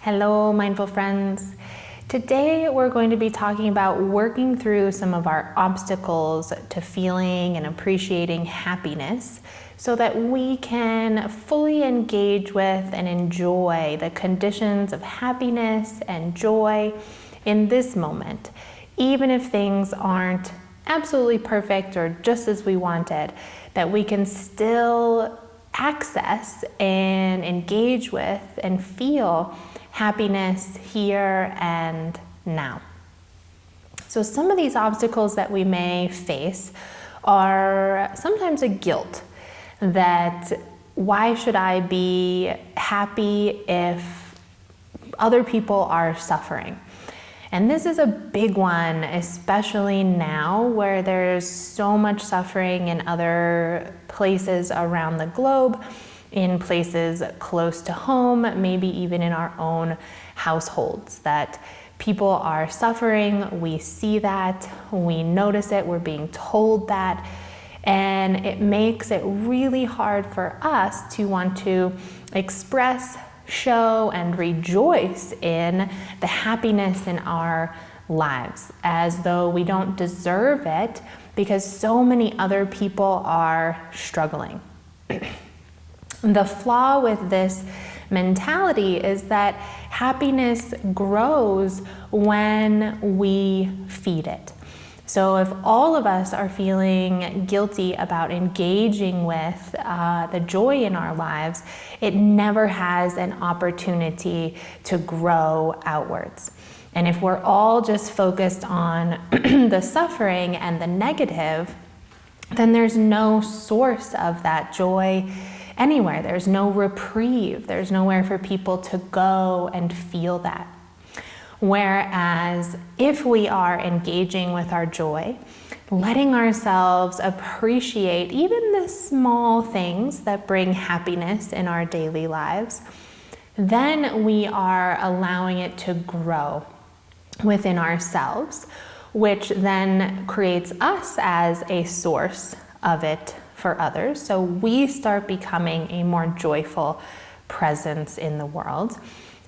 Hello, mindful friends. Today we're going to be talking about working through some of our obstacles to feeling and appreciating happiness so that we can fully engage with and enjoy the conditions of happiness and joy in this moment, even if things aren't absolutely perfect or just as we wanted, that we can still access and engage with and feel happiness here and now. So some of these obstacles that we may face are sometimes a guilt that why should I be happy if other people are suffering? And this is a big one, especially now where there's so much suffering in other places around the globe, in places close to home, maybe even in our own households, that people are suffering. We see that, we notice it, we're being told that, and it makes it really hard for us to want to express, show, and rejoice in the happiness in our lives, as though we don't deserve it because so many other people are struggling. The flaw with this mentality is that happiness grows when we feed it. So if all of us are feeling guilty about engaging with the joy in our lives, it never has an opportunity to grow outwards. And if we're all just focused on the suffering and the negative, then there's no source of that joy anywhere. There's no reprieve. There's nowhere for people to go and feel that. Whereas if we are engaging with our joy, letting ourselves appreciate even the small things that bring happiness in our daily lives, then we are allowing it to grow within ourselves, which then creates us as a source of it for others. So we start becoming a more joyful presence in the world.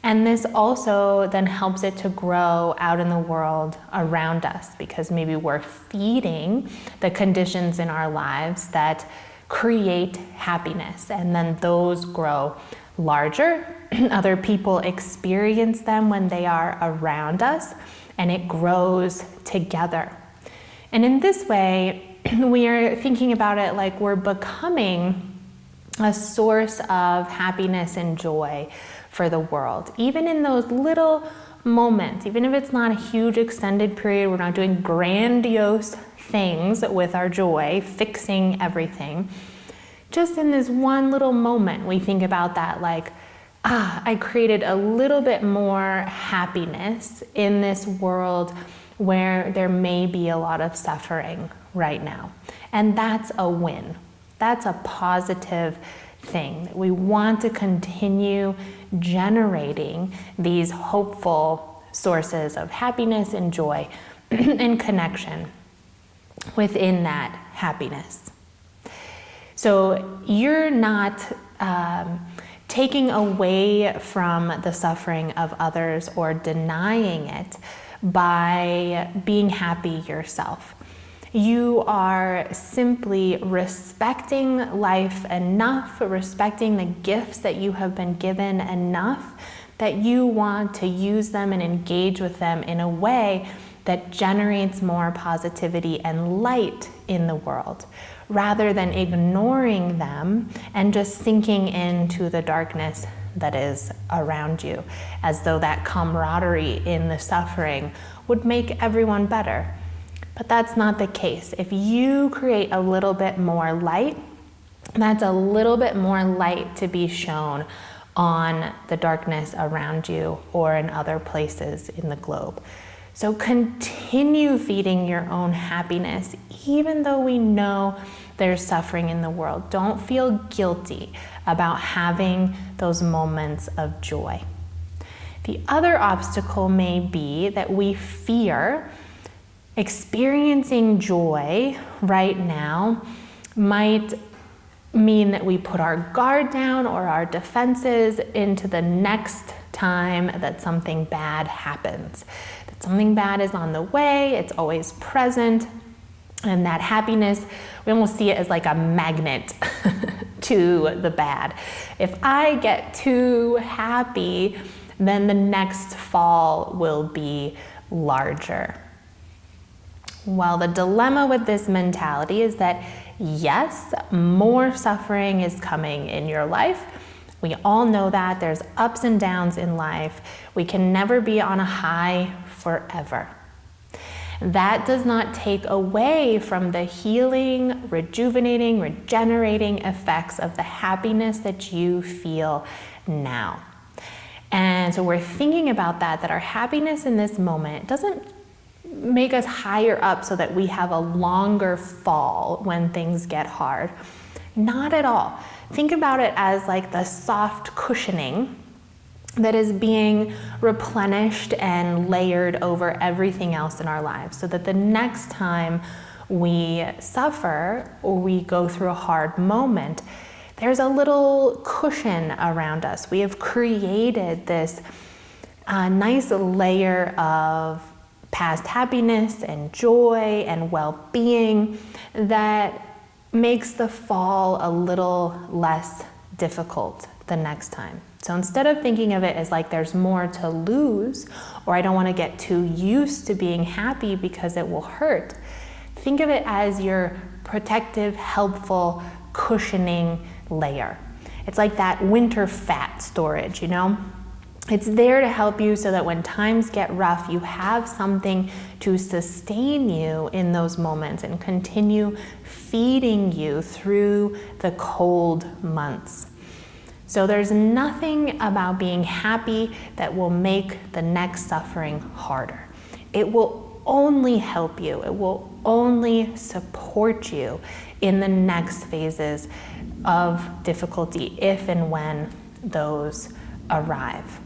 And this also then helps it to grow out in the world around us, because maybe we're feeding the conditions in our lives that create happiness, and then those grow larger. Other people experience them when they are around us, and it grows together. And in this way, we are thinking about it like we're becoming a source of happiness and joy for the world. Even in those little moments, even if it's not a huge extended period, we're not doing grandiose things with our joy, fixing everything. Just in this one little moment, we think about that like, I created a little bit more happiness in this world where there may be a lot of suffering right now. And that's a win. That's a positive thing. We want to continue generating these hopeful sources of happiness and joy and connection within that happiness. So you're not taking away from the suffering of others or denying it by being happy yourself. You are simply respecting life enough, respecting the gifts that you have been given enough that you want to use them and engage with them in a way that generates more positivity and light in the world, rather than ignoring them and just sinking into the darkness that is around you, as though that camaraderie in the suffering would make everyone better. But that's not the case. If you create a little bit more light, that's a little bit more light to be shown on the darkness around you or in other places in the globe. So continue feeding your own happiness, even though we know there's suffering in the world. Don't feel guilty about having those moments of joy. The other obstacle may be that we fear experiencing joy right now might mean that we put our guard down or our defenses into the next time that something bad happens. That something bad is on the way, it's always present, and that happiness, we almost see it as like a magnet to the bad. If I get too happy, then the next fall will be larger. Well, the dilemma with this mentality is that yes, more suffering is coming in your life. We all know that. There's ups and downs in life. We can never be on a high forever. That does not take away from the healing, rejuvenating, regenerating effects of the happiness that you feel now. And so we're thinking about that our happiness in this moment doesn't make us higher up so that we have a longer fall when things get hard. Not at all. Think about it as like the soft cushioning that is being replenished and layered over everything else in our lives, so that the next time we suffer or we go through a hard moment, there's a little cushion around us. We have created this nice layer of past happiness and joy and well-being that makes the fall a little less difficult the next time. So instead of thinking of it as like there's more to lose, or I don't want to get too used to being happy because it will hurt, think of it as your protective, helpful, cushioning layer. It's like that winter fat storage, you know? It's there to help you so that when times get rough, you have something to sustain you in those moments and continue feeding you through the cold months. So there's nothing about being happy that will make the next suffering harder. It will only help you. It will only support you in the next phases of difficulty, if and when those arrive.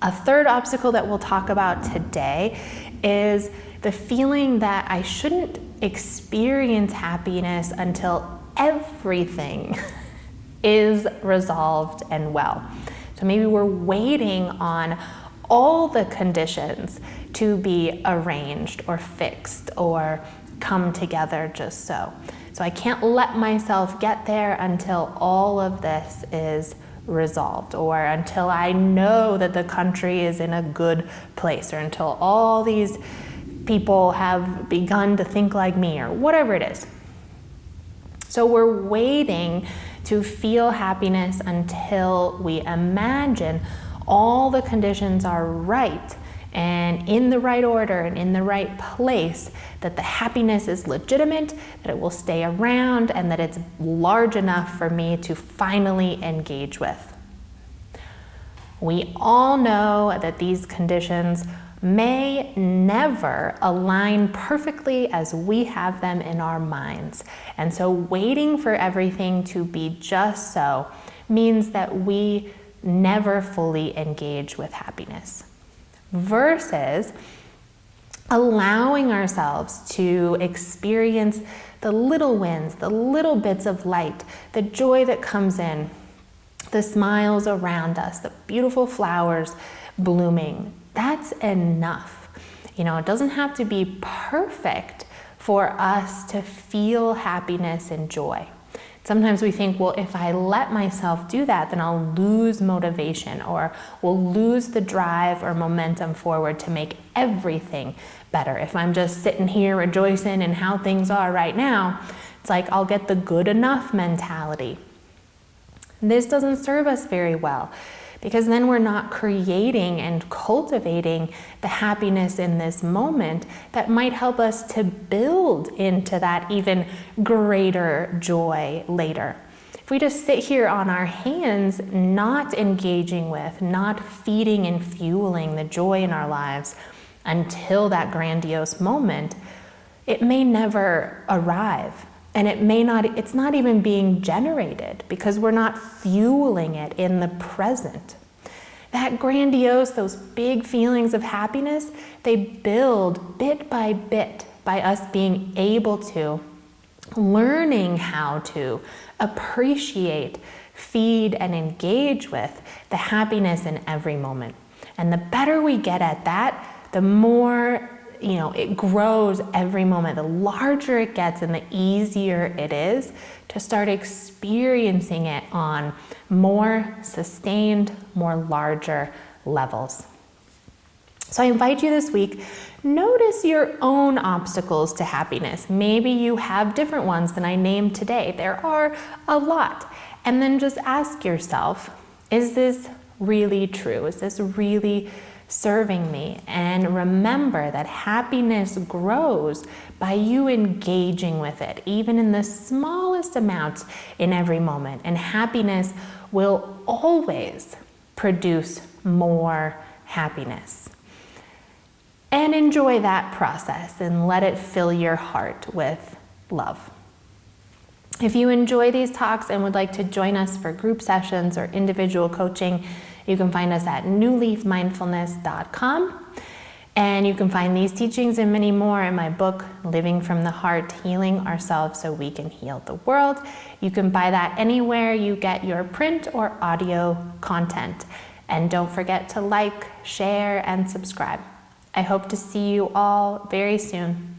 A third obstacle that we'll talk about today is the feeling that I shouldn't experience happiness until everything is resolved and well. So maybe we're waiting on all the conditions to be arranged or fixed or come together just so. So I can't let myself get there until all of this is resolved, or until I know that the country is in a good place, or until all these people have begun to think like me, or whatever it is. So we're waiting to feel happiness until we imagine all the conditions are right and in the right order and in the right place, that the happiness is legitimate, that it will stay around, and that it's large enough for me to finally engage with. We all know that these conditions may never align perfectly as we have them in our minds. And so waiting for everything to be just so means that we never fully engage with happiness. Versus allowing ourselves to experience the little wins, the little bits of light, the joy that comes in, the smiles around us, the beautiful flowers blooming. That's enough. You know, it doesn't have to be perfect for us to feel happiness and joy. Sometimes we think, well, if I let myself do that, then I'll lose motivation, or we'll lose the drive or momentum forward to make everything better. If I'm just sitting here rejoicing in how things are right now, it's like I'll get the good enough mentality. This doesn't serve us very well, because then we're not creating and cultivating the happiness in this moment that might help us to build into that even greater joy later. If we just sit here on our hands, not engaging with, not feeding and fueling the joy in our lives until that grandiose moment, it may never arrive. And it's not even being generated because we're not fueling it in the present. That grandiose, those big feelings of happiness, they build bit by bit by us being able to learning how to appreciate, feed, and engage with the happiness in every moment. And the better we get at that, the more it grows every moment. The larger it gets and the easier it is to start experiencing it on more sustained, more larger levels. So I invite you this week, notice your own obstacles to happiness. Maybe you have different ones than I named today. There are a lot. And then just ask yourself, is this really true? Is this really serving me? And remember that happiness grows by you engaging with it, even in the smallest amounts in every moment. And happiness will always produce more happiness. And enjoy that process and let it fill your heart with love. If you enjoy these talks and would like to join us for group sessions or individual coaching, you can find us at newleafmindfulness.com. And you can find these teachings and many more in my book, Living from the Heart, Healing Ourselves So We Can Heal the World. You can buy that anywhere you get your print or audio content. And don't forget to like, share, and subscribe. I hope to see you all very soon.